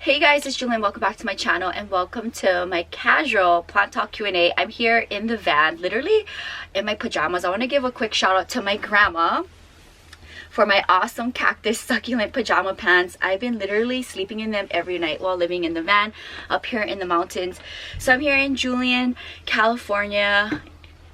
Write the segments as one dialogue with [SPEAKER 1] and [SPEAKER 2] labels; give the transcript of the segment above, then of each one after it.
[SPEAKER 1] Hey guys, it's Jewelyn. Welcome back to my channel and welcome to my casual plant talk Q&A. I'm here in the van, literally in my pajamas. I want to give a quick shout out to my grandma for my awesome cactus succulent pajama pants. I've been literally sleeping in them every night while living in the van up here in the mountains. So I'm here in Jewelyn, California,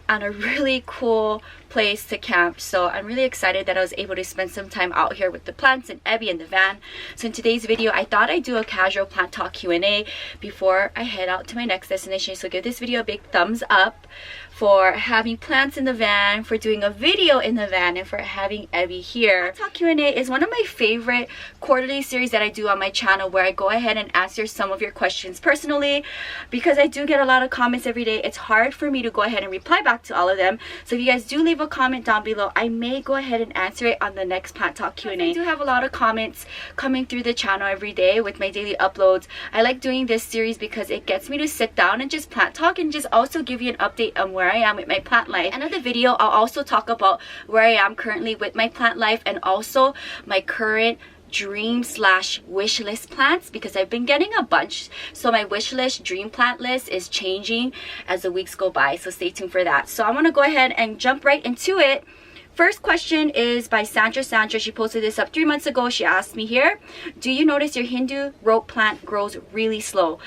[SPEAKER 1] on a really cool place to camp. So I'm really excited that I was able to spend some time out here with the plants and Ebby in the van. So in today's video, I thought I'd do a casual plant talk Q&A before I head out to my next destination. So give this video a big thumbs up for having plants in the van, for doing a video in the van, and for having Ebby here. Plant talk Q&A is one of my favorite quarterly series that I do on my channel, where I go ahead and answer some of your questions personally, because I do get a lot of comments every day. It's hard for me to go ahead and reply back to all of them. So if you guys do leave a comment down below, I may go ahead and answer it on the next plant talk Q&A. I do have a lot of comments coming through the channel every day with my daily uploads. I like doing this series because it gets me to sit down and just plant talk and just also give you an update on where I am with my plant life. In the video, I'll also talk about where I am currently with my plant life and also my current dream / wish list plants, because I've been getting a bunch. So my wish list dream plant list is changing as the weeks go by, so stay tuned for that. So I'm gonna go ahead and jump right into it. First question is by Sandra. She posted this up 3 months ago. She asked me here, do you notice your Hindu rope plant grows really slow?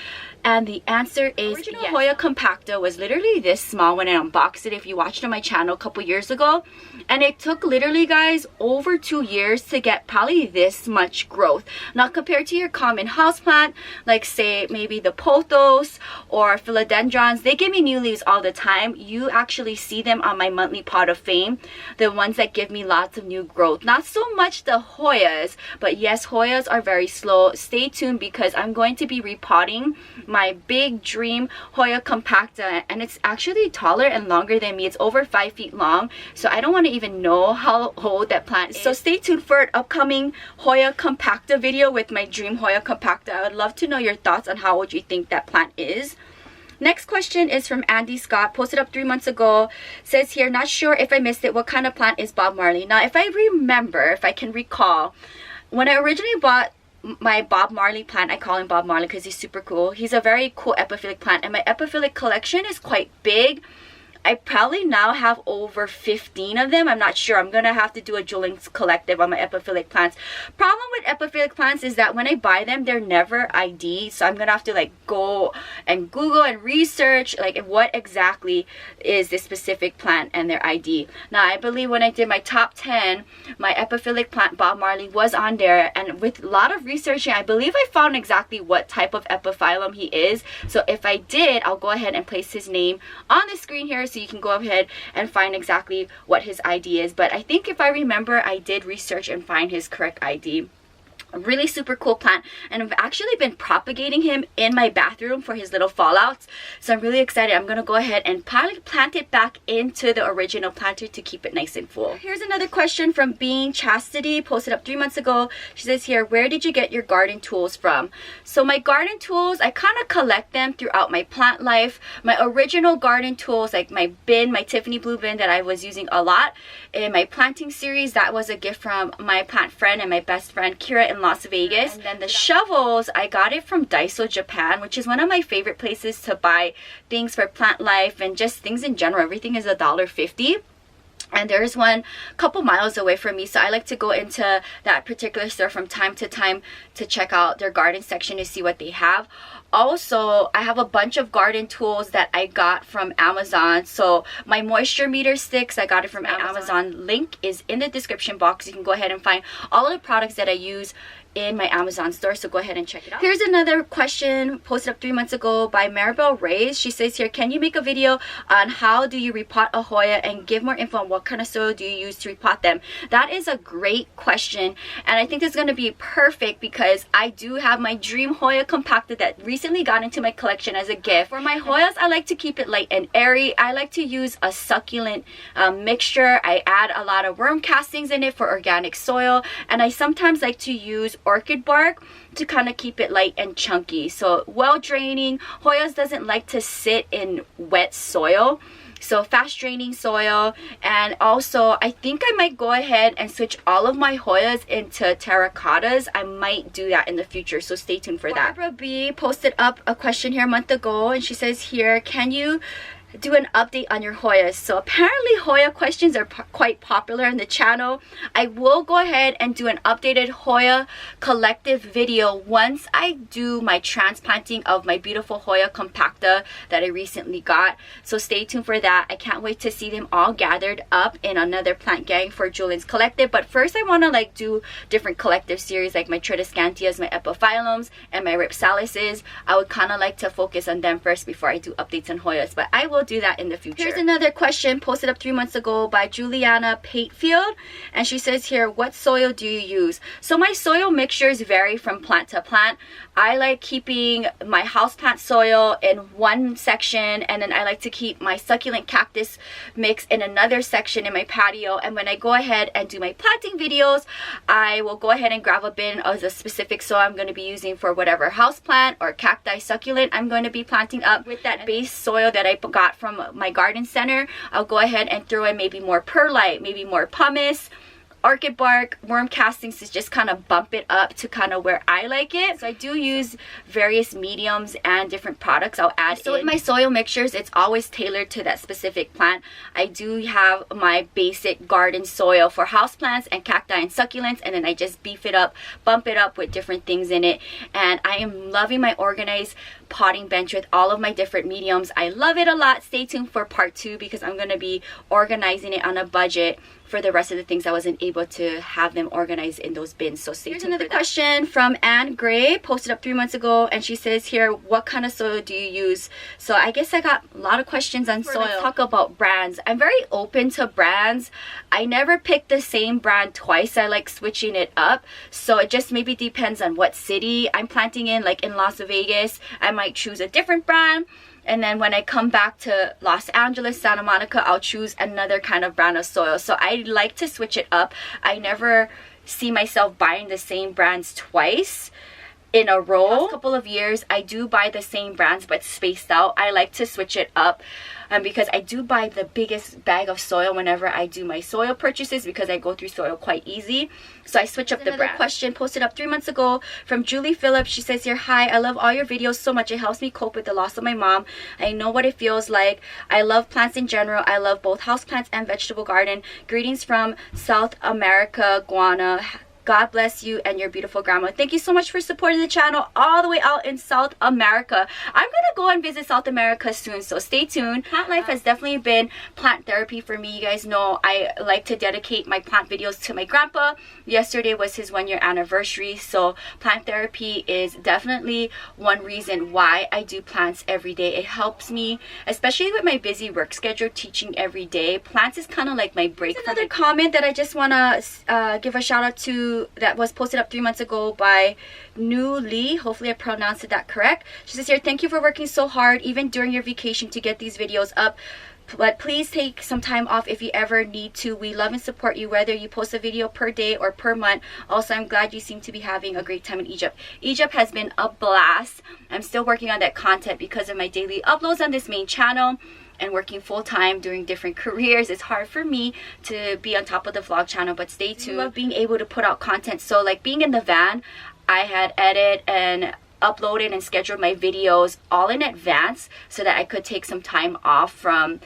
[SPEAKER 1] And the answer is original yes. Hoya compacta was literally this small when I unboxed it, if you watched on my channel a couple years ago. And it took literally, guys, over 2 years to get probably this much growth. Not compared to your common houseplant, like say maybe the pothos or philodendrons. They give me new leaves all the time. You actually see them on my monthly pot of fame, the ones that give me lots of new growth. Not so much the Hoyas, but yes, Hoyas are very slow. Stay tuned because I'm going to be repotting my big dream Hoya compacta, and it's actually taller and longer than me. It's over 5 feet long, so I don't want to even know how old that plant is. So stay tuned for an upcoming Hoya compacta video with my dream Hoya compacta. I would love to know your thoughts on how old you think that plant is. Next question is from Andy Scott, posted up 3 months ago. Says here, not sure if I missed it, what kind of plant is Bob Marley? Now, if I remember, if I can recall, when I originally bought my Bob Marley plant, I call him Bob Marley because he's super cool. He's a very cool epiphyllum plant, and my epiphyllum collection is quite big. I probably now have over 15 of them. I'm not sure. I'm gonna have to do a Jewelyn collective on my epiphyllum plants. Problem with epiphyllum plants is that when I buy them, they're never ID. So I'm gonna have to like go and Google and research like what exactly is this specific plant and their ID. Now I believe when I did my top 10, my epiphyllum plant Bob Marley was on there, and with a lot of researching, I believe I found exactly what type of epiphyllum he is. So if I did, I'll go ahead and place his name on the screen here, so you can go ahead and find exactly what his ID is. But I think if I remember, I did research and find his correct ID. A really super cool plant, and I've actually been propagating him in my bathroom for his little fallouts, so I'm really excited. I'm gonna go ahead and probably plant it back into the original planter to keep it nice and full. Here's another question from Being Chastity, posted up 3 months ago. She says here, where did you get your garden tools from? So my garden tools, I kind of collect them throughout my plant life. My original garden tools, like my bin, my Tiffany blue bin that I was using a lot in my planting series, that was a gift from my plant friend and my best friend Kira in Las Vegas. And then the shovels, I got it from Daiso Japan, which is one of my favorite places to buy things for plant life and just things in general. Everything is $1.50. And there's one a couple miles away from me, so I like to go into that particular store from time to time to check out their garden section to see what they have. Also, I have a bunch of garden tools that I got from Amazon. So my moisture meter sticks, I got it from Amazon. Link is in the description box. You can go ahead and find all of the products that I use in my Amazon store, so go ahead and check it out. Here's another question posted up 3 months ago by Maribel Reyes. She says here, can you make a video on how do you repot a Hoya and give more info on what kind of soil do you use to repot them? That is a great question, and I think it's going to be perfect because I do have my dream Hoya compacta that recently got into my collection as a gift. For my Hoyas, I like to keep it light and airy. I like to use a succulent mixture. I add a lot of worm castings in it for organic soil, and I sometimes like to use orchid bark to kind of keep it light and chunky. So well draining. Hoyas doesn't like to sit in wet soil. So fast draining soil. And also I think I might go ahead and switch all of my Hoyas into terracottas. I might do that in the future, so stay tuned for that. Barbara B posted up a question here a month ago, and she says here, can you do an update on your Hoyas? So apparently Hoya questions are quite popular in the channel. I will go ahead and do an updated Hoya collective video once I do my transplanting of my beautiful Hoya compacta that I recently got. So stay tuned for that. I can't wait to see them all gathered up in another plant gang for Jewelyn's collective. But first I want to like do different collective series like my Tridescantias, my Epiphyllums, and my Ripsalises. I would kind of like to focus on them first before I do updates on Hoyas, but I will do that in the future. Here's another question posted up 3 months ago by Juliana Patefield, and she says here, what soil do you use? So my soil mixtures vary from plant to plant. I like keeping my houseplant soil in one section, and then I like to keep my succulent cactus mix in another section in my patio. And when I go ahead and do my planting videos, I will go ahead and grab a bin of the specific soil I'm going to be using for whatever houseplant or cacti succulent I'm going to be planting up. With that base soil that I got from my garden center, I'll go ahead and throw in maybe more perlite, maybe more pumice, orchid bark, worm castings to just kind of bump it up to kind of where I like it. So I do use various mediums and different products I'll add in. So with my soil mixtures, it's always tailored to that specific plant. I do have my basic garden soil for houseplants and cacti and succulents, and then I just beef it up, bump it up with different things in it. And I am loving my organized potting bench with all of my different mediums. I love it a lot. Stay tuned for part 2 because I'm going to be organizing it on a budget for the rest of the things I wasn't able to have them organized in those bins. So stay tuned. Here's another question from Anne Gray, posted up 3 months ago, and she says here, what kind of soil do you use? So I guess I got a lot of questions on soil. Let's talk about brands. I'm very open to brands. I never pick the same brand twice. I like switching it up. So it just maybe depends on what city I'm planting in. Like in Las Vegas, I might choose a different brand. And then when I come back to Los Angeles, Santa Monica, I'll choose another kind of brand of soil. So I like to switch it up. I never see myself buying the same brands twice in a row. The last couple of years, I do buy the same brands but spaced out. I like to switch it up because I do buy the biggest bag of soil whenever I do my soil purchases because I go through soil quite easy. So I switch up the brand. Question posted up 3 months ago from Julie Phillips. She says here, hi, I love all your videos so much. It helps me cope with the loss of my mom. I know what it feels like. I love plants in general. I love both houseplants and vegetable garden. Greetings from South America, Guana. God bless you and your beautiful grandma. Thank you so much for supporting the channel all the way out in South America. I'm gonna go and visit South America soon, so stay tuned. Plant life has definitely been plant therapy for me. You guys know I like to dedicate my plant videos to my grandpa. Yesterday was his 1-year anniversary, so plant therapy is definitely one reason why I do plants every day. It helps me, especially with my busy work schedule, teaching every day. Plants is kind of like my break. There's another comment that I just want to give a shout out to that was posted up 3 months ago by Nu Lee. Hopefully I pronounced that correct. She says here, thank you for working so hard even during your vacation to get these videos up. But please take some time off if you ever need to. We love and support you whether you post a video per day or per month. Also, I'm glad you seem to be having a great time in Egypt. Egypt has been a blast. I'm still working on that content because of my daily uploads on this main channel. And working full-time doing different careers, it's hard for me to be on top of the vlog channel, but stay tuned. I love being able to put out content. So like being in the van, I had edited and uploaded and scheduled my videos all in advance so that I could take some time off from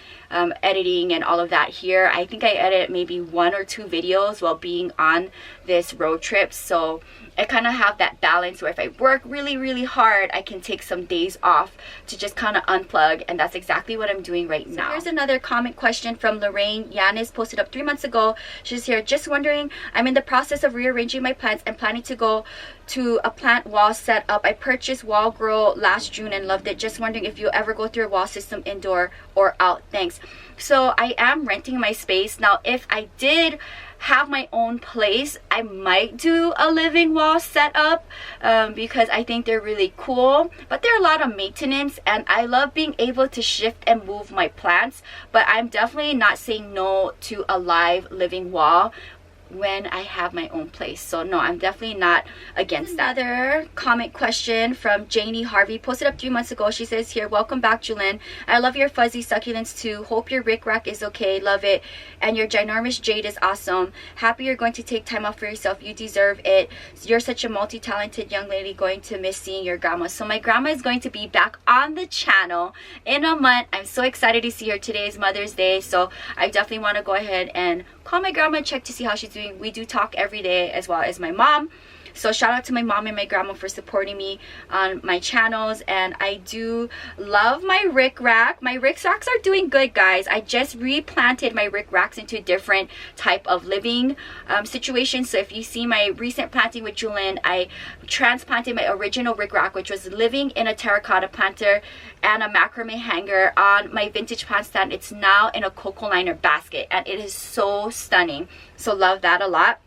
[SPEAKER 1] editing and all of that here. I think I edited maybe 1 or 2 videos while being on this road trip. So I kind of have that balance where if I work really hard, I can take some days off to just kind of unplug, and that's exactly what I'm doing right now. Here's another comment question from Lorraine Yanis, posted up 3 months ago. She's here, just wondering, I'm in the process of rearranging my plants and planning to go to a plant wall setup. I purchased Wall Grow last June and loved it. Just wondering if you'll ever go through a wall system indoor or out. Thanks. So I am renting my space. Now if I did have my own place, I might do a living wall setup because I think they're really cool, but they're a lot of maintenance and I love being able to shift and move my plants. But I'm definitely not saying no to a live living wall when I have my own place. So no, I'm definitely not against that. Another comment question from Janie Harvey, posted up 3 months ago. She says here, welcome back, Jewelyn. I love your fuzzy succulents too. Hope your rick rack is okay. Love it. And your ginormous jade is awesome. Happy you're going to take time off for yourself. You deserve it. You're such a multi-talented young lady. Going to miss seeing your grandma. So my grandma is going to be back on the channel in a month. I'm so excited to see her. Today is Mother's Day, so I definitely want to go ahead and call my grandma and check to see how she's doing. We do talk every day, as well as my mom. So shout out to my mom and my grandma for supporting me on my channels. And I do love my rick rack. My rick racks are doing good, guys. I just replanted my rick racks into different type of living situations. So if you see my recent planting with Jewelyn, I transplanted my original rick rack, which was living in a terracotta planter and a macrame hanger on my vintage plant stand. It's now in a cocoa liner basket, and it is so stunning. So love that a lot.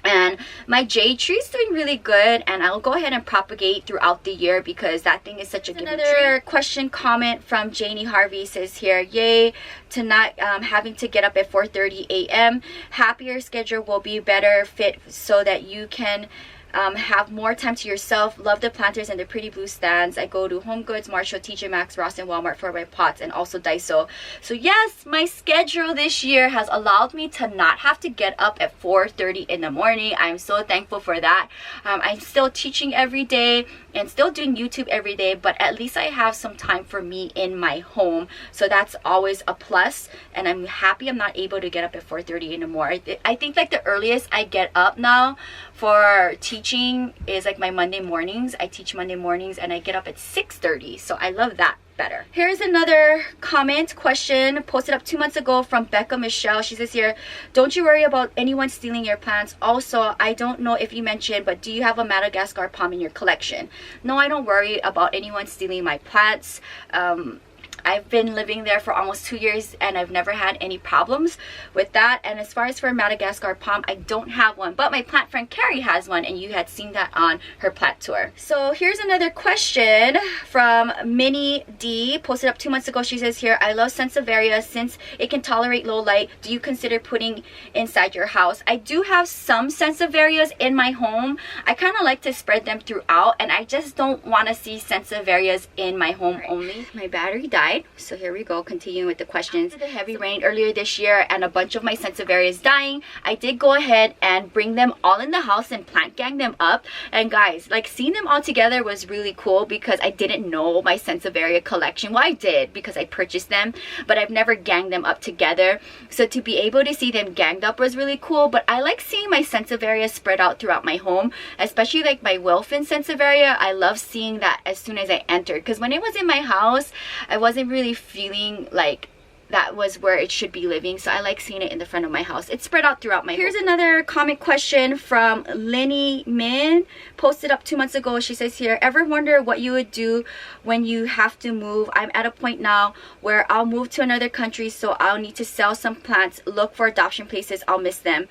[SPEAKER 1] And my jade tree is doing really good, and I'll go ahead and propagate throughout the year because that thing is such a good tree. Another question comment from Janie Harvey says here, yay to not having to get up at 4:30 a.m. Happier schedule will be better fit so that you can have more time to yourself. Love the planters and the pretty blue stands. I go to Home Goods, Marshall, TJ Maxx, Ross, and Walmart for my pots, and also Daiso. So yes, my schedule this year has allowed me to not have to get up at 4:30 in the morning. I'm so thankful for that. I'm still teaching every day and still doing YouTube every day, but at least I have some time for me in my home. So that's always a plus, and I'm happy I'm not able to get up at 4:30 anymore. I think like the earliest I get up now for teaching is like my Monday mornings. I teach Monday mornings and I get up at 6:30, so I love that better. Here's another comment question posted up 2 months ago from Becca Michelle. She says here, don't you worry about anyone stealing your plants. Also, I don't know if you mentioned, but do you have a Madagascar palm in your collection? No, I don't worry about anyone stealing my plants. I've been living there for almost 2 years and I've never had any problems with that. And as far as for Madagascar palm, I don't have one, but my plant friend Carrie has one, and you had seen that on her plant tour. So here's another question from Minnie D, posted up 2 months ago. She says here, I love Sansevieria since it can tolerate low light. Do you consider putting inside your house? I do have some Sansevierias in my home. I kind of like to spread them throughout, and I just don't want to see Sansevierias in my home only. My battery died. So here we go, continuing with the questions. After the heavy rain earlier this year and a bunch of my Sansevierias dying, I did go ahead and bring them all in the house and plant gang them up. And guys, like seeing them all together was really cool because I didn't know my Sansevieria collection. Well, I did because I purchased them, but I've never ganged them up together. So to be able to see them ganged up was really cool. But I like seeing my Sansevieria spread out throughout my home, especially like my Wilfin Sansevieria. I love seeing that as soon as I entered, because when it was in my house, I wasn't really feeling like that was where it should be living. So I like seeing it in the front of my house. It's spread out throughout my home. Here's another comment question from Lenny Min, posted up 2 months ago. She says here, ever wonder what you would do when you have to move? I'm at a point now where I'll move to another country, so I'll need to sell some plants, look for adoption places. I'll miss them.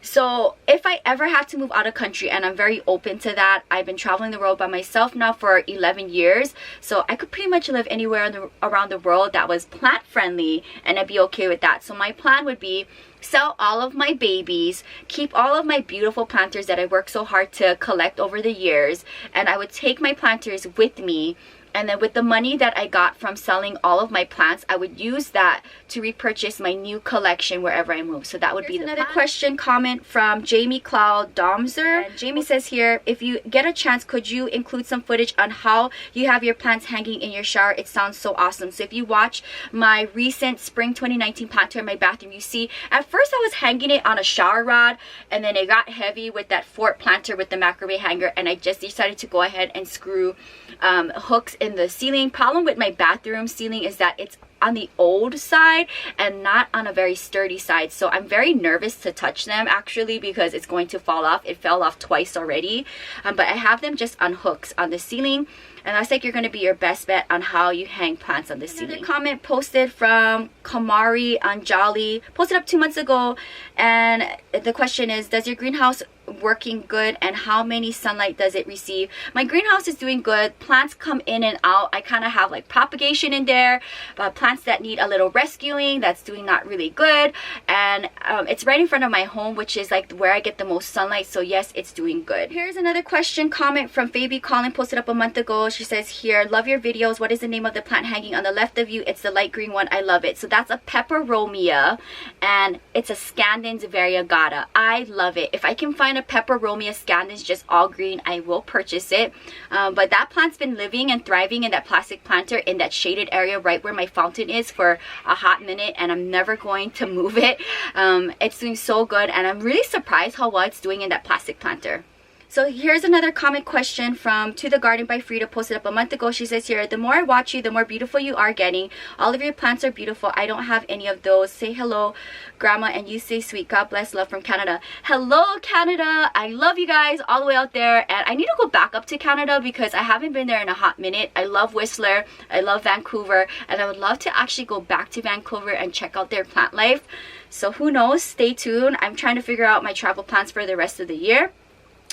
[SPEAKER 1] So if I ever have to move out of country, and I'm very open to that, I've been traveling the world by myself now for 11 years, so I could pretty much live anywhere around the world that was plant friendly, and I'd be okay with that. So my plan would be sell all of my babies, keep all of my beautiful planters that I worked so hard to collect over the years, and I would take my planters with me. And then with the money that I got from selling all of my plants, I would use that to repurchase my new collection wherever I move. So that would be another question comment from Jamie Cloud Domzer. And Jamie says here, if you get a chance, could you include some footage on how you have your plants hanging in your shower? It sounds so awesome. So if you watch my recent spring 2019 plant tour in my bathroom, you see at first I was hanging it on a shower rod, and then it got heavy with that fort planter with the macrame hanger, and I just decided to go ahead and screw hooks in the ceiling. Problem with my bathroom ceiling is that it's on the old side and not on a very sturdy side, so I'm very nervous to touch them actually because it's going to fall off. It fell off twice already, but I have them just on hooks on the ceiling, and that's like you're going to be your best bet on how you hang plants on the ceiling. Another comment posted from Kamari Anjali, posted up 2 months ago, and the question is, does your greenhouse working good, and how many sunlight does it receive? My greenhouse is doing good. Plants come in and out. I kind of have like propagation in there, but plants that need a little rescuing, that's doing not really good. And it's right in front of my home, which is like where I get the most sunlight. So yes, it's doing good. Here's another question comment from Baby Colin, posted up a month ago. She says here, love your videos. What is the name of the plant hanging on the left of you? It's the light green one. I love it. So that's a peperomia, and it's a Scandens variegata. I love it. If I can find a peperomia Scandens just all green, I will purchase it. But that plant's been living and thriving in that plastic planter in that shaded area right where my fountain is for a hot minute, and I'm never going to move it. It's doing so good, and I'm really surprised how well it's doing in that plastic planter. So here's another comment question from To The Garden by Frida, posted up a month ago. She says here, the more I watch you, the more beautiful you are getting. All of your plants are beautiful. I don't have any of those. Say hello, Grandma, and you stay sweet. God bless. Love from Canada. Hello, Canada. I love you guys all the way out there. And I need to go back up to Canada because I haven't been there in a hot minute. I love Whistler. I love Vancouver. And I would love to actually go back to Vancouver and check out their plant life. So who knows? Stay tuned. I'm trying to figure out my travel plans for the rest of the year.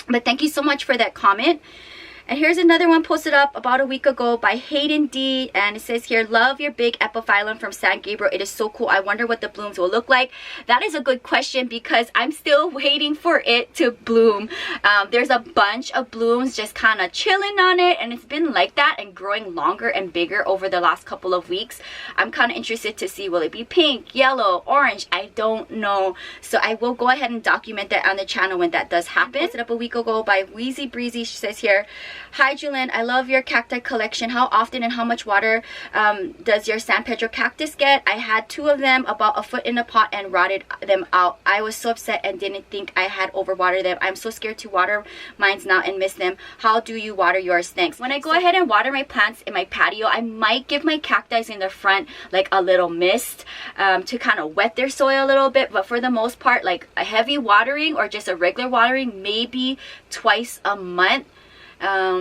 [SPEAKER 1] But thank you so much for that comment. And here's another one posted up about a week ago by Hayden D. And it says here, love your big Epiphyllum from San Gabriel. It is so cool. I wonder what the blooms will look like. That is a good question because I'm still waiting for it to bloom. There's a bunch of blooms just kind of chilling on it. And it's been like that and growing longer and bigger over the last couple of weeks. I'm kind of interested to see, will it be pink, yellow, orange? I don't know. So I will go ahead and document that on the channel when that does happen. Posted up a week ago by Wheezy Breezy. She says here, hi Jewelyn, I love your cacti collection. How often and how much water does your San Pedro cactus get? I had 2 of them about a foot in a pot and rotted them out. I was so upset and didn't think I had overwatered them. I'm so scared to water mine now and miss them. How do you water yours? Thanks. When I go ahead and water my plants in my patio, I might give my cacti in the front like a little mist to kind of wet their soil a little bit. But for the most part, like a heavy watering or just a regular watering, maybe twice a month.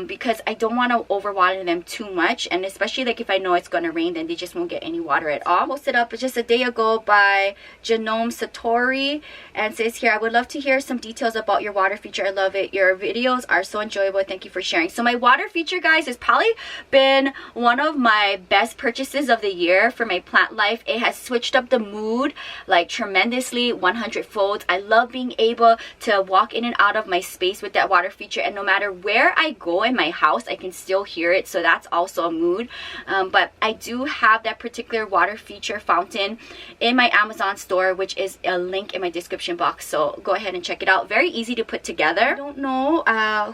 [SPEAKER 1] Because I don't want to overwater them too much, and especially like if I know it's gonna rain, then they just won't get any water at all. Posted up just a day ago by Genome Satori, and says here, I would love to hear some details about your water feature. I love it. Your videos are so enjoyable. Thank you for sharing. So my water feature, guys, has probably been one of my best purchases of the year for my plant life. It has switched up the mood like tremendously, 100-fold. I love being able to walk in and out of my space with that water feature, and no matter where I go in my house, I can still hear it. So that's also a mood. But I do have that particular water feature fountain in my Amazon store, which is a link in my description box. So go ahead and check it out. Very easy to put together. I don't know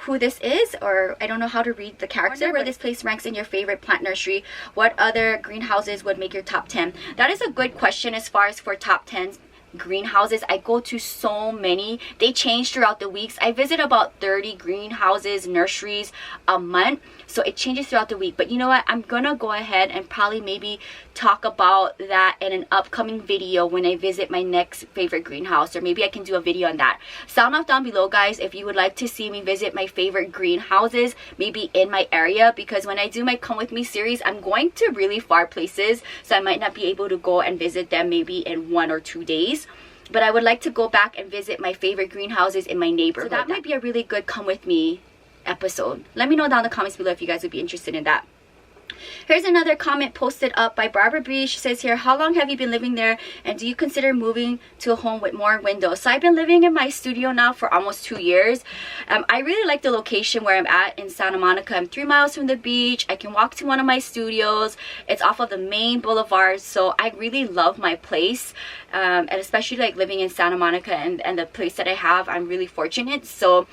[SPEAKER 1] who this is, or I don't know how to read the character. Where this place ranks in your favorite plant nursery. What other greenhouses would make your top 10? That is a good question as far as for top 10s. Greenhouses. I go to so many. They change throughout the weeks. I visit about 30 greenhouses, nurseries a month, so it changes throughout the week. But you know what, I'm gonna go ahead and probably maybe talk about that in an upcoming video when I visit my next favorite greenhouse, or maybe I can do a video on that. Sound off down below, guys, if you would like to see me visit my favorite greenhouses maybe in my area, because when I do my Come With Me series, I'm going to really far places, so I might not be able to go and visit them maybe in 1 or 2 days. But I would like to go back and visit my favorite greenhouses in my neighborhood. So that might be a really good Come With Me episode. Let me know down in the comments below if you guys would be interested in that. Here's another comment posted up by Barbara Bree. She says here, how long have you been living there, and do you consider moving to a home with more windows? So I've been living in my studio now for almost 2 years. I really like the location where I'm at in Santa Monica. I'm 3 miles from the beach. I can walk to one of my studios. It's off of the main boulevard, so I really love my place. And especially like living in Santa Monica and the place that I have, I'm really fortunate. So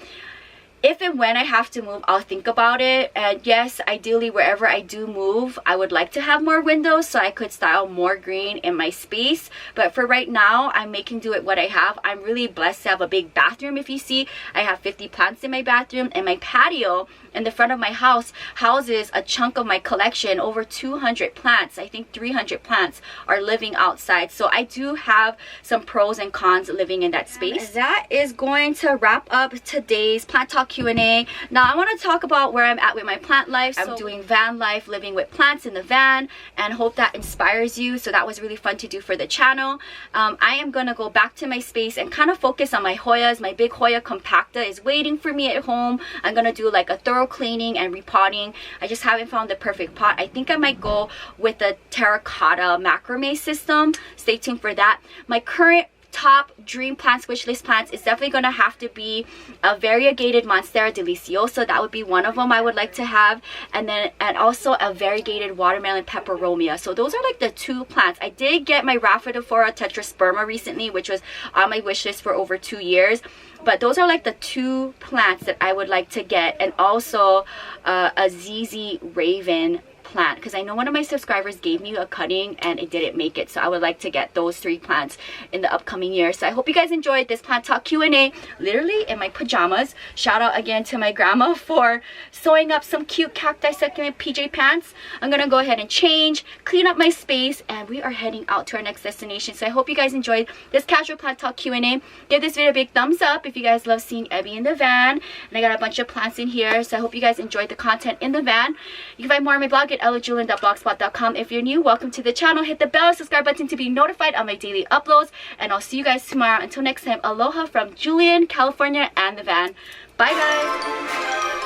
[SPEAKER 1] if and when I have to move, I'll think about it. And yes, ideally wherever I do move, I would like to have more windows so I could style more green in my space. But for right now, I'm making do with what I have. I'm really blessed to have a big bathroom. If you see, I have 50 plants in my bathroom, and my patio in the front of my house houses a chunk of my collection. Over 200 plants. I think 300 plants are living outside. So I do have some pros and cons living in that space. And that is going to wrap up today's Plant Talk talk Q&A. Now I want to talk about where I'm at with my plant life. I'm doing van life, living with plants in the van, and hope that inspires you. So that was really fun to do for the channel. I am gonna go back to my space and kind of focus on my Hoyas. My big Hoya compacta is waiting for me at home. I'm gonna do like a thorough cleaning and repotting. I just haven't found the perfect pot. I think I might go with the terracotta macrame system. Stay tuned for that. My current top dream plants, wish list plants, is definitely going to have to be a variegated Monstera deliciosa. That would be one of them I would like to have, and also a variegated watermelon peperomia. So those are like the two plants. I did get my Rhaphidophora tetrasperma recently, which was on my wish list for over 2 years. But those are like the two plants that I would like to get, and also a ZZ Raven plant, because I know one of my subscribers gave me a cutting and it didn't make it. So I would like to get those 3 plants in the upcoming year. So I hope you guys enjoyed this plant talk Q&A, literally in my pajamas. Shout out again to my grandma for sewing up some cute cacti succulent PJ pants. I'm gonna go ahead and change, clean up my space, and we are heading out to our next destination. So I hope you guys enjoyed this casual plant talk Q&A. Give this video a big thumbs up if you guys love seeing Ebby in the van. And I got a bunch of plants in here, so I hope you guys enjoyed the content in the van. You can find more on my blog at ILOVEJEWELYN.blogspot.com. If you're new, welcome to the channel. Hit the bell, subscribe button to be notified on my daily uploads, and I'll see you guys tomorrow. Until next time, aloha from Jewelyn, California, and the van. Bye guys.